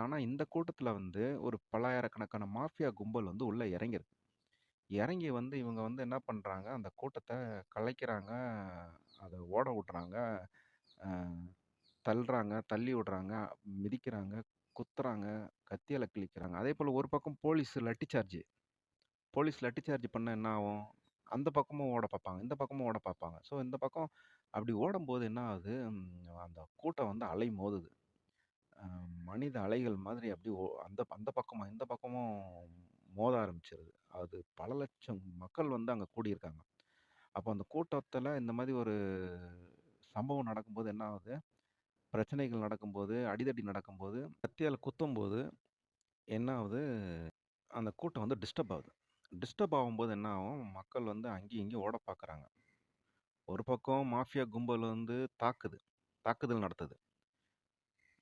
ஆனா இந்த கூட்டத்துல வந்து ஒரு பல்லாயிரக்கணக்கான மாஃபியா கும்பல் வந்து உள்ள இறங்கியிருக்கு. இறங்கி வந்து இவங்க வந்து என்ன பண்றாங்க, அந்த கூட்டத்த கலைக்கிறாங்க, அத ஓட விட்றாங்க, அ தள்ளுறாங்க, தள்ளி விடுறாங்க, மிதிக்கிறாங்க, குத்துறாங்க, கத்தியால கிழிக்கிறாங்க. அதேபோல ஒரு பக்கம் police lathi charge. Police lathi charge பண்ணா என்ன ஆகும்? அந்த பக்கமும் ஓட பார்ப்பாங்க. இந்த பக்கமும் ஓட பார்ப்பாங்க. ஸோ இந்த பக்கம் அப்படி ஓடும்போது என்ன ஆகுது, அந்த கூட்டம் வந்து அலைமோதுது. அ மனித அலைகள் மாதிரி அப்படியே அந்த அந்த பக்கமும், இந்த பக்கமும் மோத ஆரம்பிச்சிருது. அது பல லட்சம் மக்கள் வந்து அங்க கூடியிருக்காங்க. அப்போ அந்த கூட்டத்துல இந்த மாதிரி ஒரு சம்பவம் நடக்கும்போது என்ன ஆகுது, பிரச்சனைகள் நடக்கும்போது, அடிதடி நடக்கும்போது, கத்தியால குத்தும்போது என்ன ஆகுது, அந்த கூட்டம் வந்து டிஸ்டர்ப் ஆகுது. டிஸ்டர்ப் ஆகும்போது என்ன ஆகும், மக்கள் வந்து அங்கேயும் இங்கேயும் ஓட பார்க்குறாங்க. ஒரு பக்கம் மாஃபியா கும்பல் வந்து தாக்குதல் நடத்துது.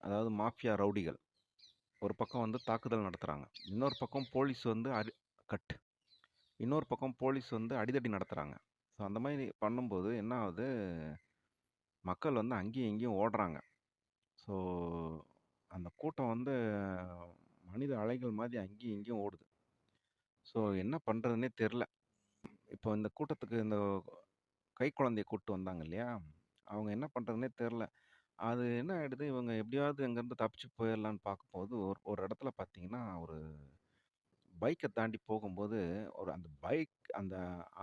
அதாவது மாஃபியா ரவுடிகள். ஒரு பக்கம் வந்து தாக்குதல் நடத்துறாங்க. இன்னொரு பக்கம் போலீஸ் வந்து கட். இன்னொரு பக்கம் போலீஸ் வந்து அடிதடி நடத்துறாங்க. ஸோ அந்த மாதிரி பண்ணும்போது என்ன ஆகுது, மக்கள் வந்து அங்கேயும் இங்கேயும் ஓடுறாங்க. ஸோ அந்த கூட்டம் வந்து மனித அலைகள் மாதிரி அங்கேயும் இங்கேயும் ஓடுது. ஸோ என்ன பண்ணுறதுன்னே தெரில. இப்போ இந்த கூட்டத்துக்கு இந்த கைக்குழந்தைய கூட்டு வந்தாங்க இல்லையா? அவங்க என்ன பண்ணுறதுன்னே தெரில. அது என்ன ஆயிடுது, இவங்க எப்படியாவது அங்கேருந்து தப்பிச்சு போயிடலான்னு பார்க்கும்போது, ஒரு ஒரு இடத்துல பார்த்தீங்கன்னா, ஒரு பைக்கை தாண்டி போகும்போது, ஒரு அந்த பைக் அந்த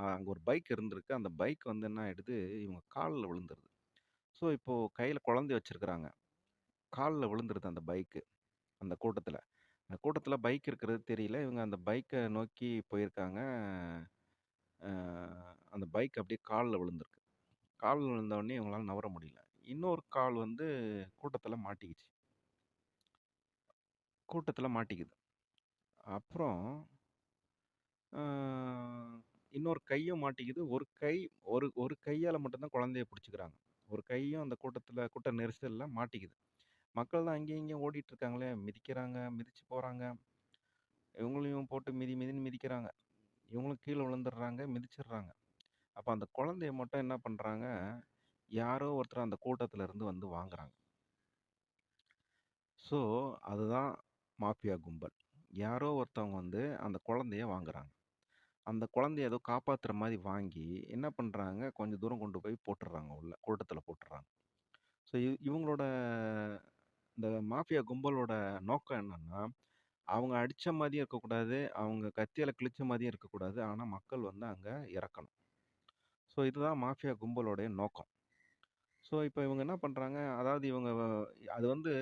அங்கே ஒரு பைக் இருந்திருக்கு. அந்த பைக் வந்து என்ன ஆயிடுது, இவங்க காலில் விழுந்துருது. ஸோ இப்போ கையில் குழந்தைய வச்சிருக்கிறாங்க. காலில் விழுந்துருது அந்த பைக்கு, அந்த கூட்டத்தில். அந்த கூட்டத்தில் பைக் இருக்கிறது தெரியல. இவங்க அந்த பைக்கை நோக்கி போயிருக்காங்க. அந்த பைக் அப்படியே காலில் விழுந்திருக்கு. காலில் விழுந்த உடனே இவங்களால நவர முடியல. இன்னொரு கால் வந்து கூட்டத்தில் மாட்டிக்கிச்சு. கூட்டத்தில் மாட்டிக்குது. அப்புறம் ஆ, இன்னொரு கையும் மாட்டிக்குது. ஒரு கை ஒரு ஒரு கையால மட்டும் தான் குழந்தைய பிடிச்சுக்கிறாங்க. ஒரு கையும் அந்த கூட்ட நெரிசல்ல மாட்டிக்குது. மக்கள் தான் அங்கேயும் இங்கேயும் ஓடிட்டு இருக்காங்களே! மிதிக்கிறாங்க, மிதிச்சு போறாங்க. இவங்களையும் போட்டு மிதி மிதின்னு மிதிக்கிறாங்க. இவங்களும் கீழ விழுந்துடுறாங்க, மிதிச்சிடுறாங்க. அப்ப அந்த குழந்தைய மட்டும் என்ன பண்றாங்க, யாரோ ஒருத்தர் அந்த கூட்டத்துல இருந்து வந்து வாங்குறாங்க. ஸோ, அதுதான் மாஃபியா கும்பல். யாரோ ஒருத்தவங்க வந்து அந்த குழந்தைய வாங்குறாங்க. அந்த குழந்தைய ஏதோ காப்பாத்துற மாரி வாங்கி, என்ன பண்றாங்க, கொஞ்சம் தூரம் கொண்டு போய் போட்டுர்றாங்க உள்ள. கூட்டத்துல போட்டுர்றாங்க. ஸோ இவங்களோட இந்த மாஃபியா கும்பலோட நோக்கம் என்னன்னா, அவங்க அடிச்ச மாரியும் இருக்கக்கூடாது, அவங்க கத்தியால கிழிச்ச மாரியும் இருக்கக்கூடாது. ஆனா மக்கள் வந்து அங்க இறக்கணும். ஸோ இதுதான் மாஃபியா கும்பலோடைய நோக்கம். ஸோ இப்ப இவங்க என்ன பண்றாங்க, அதாவது இவங்க அது வந்து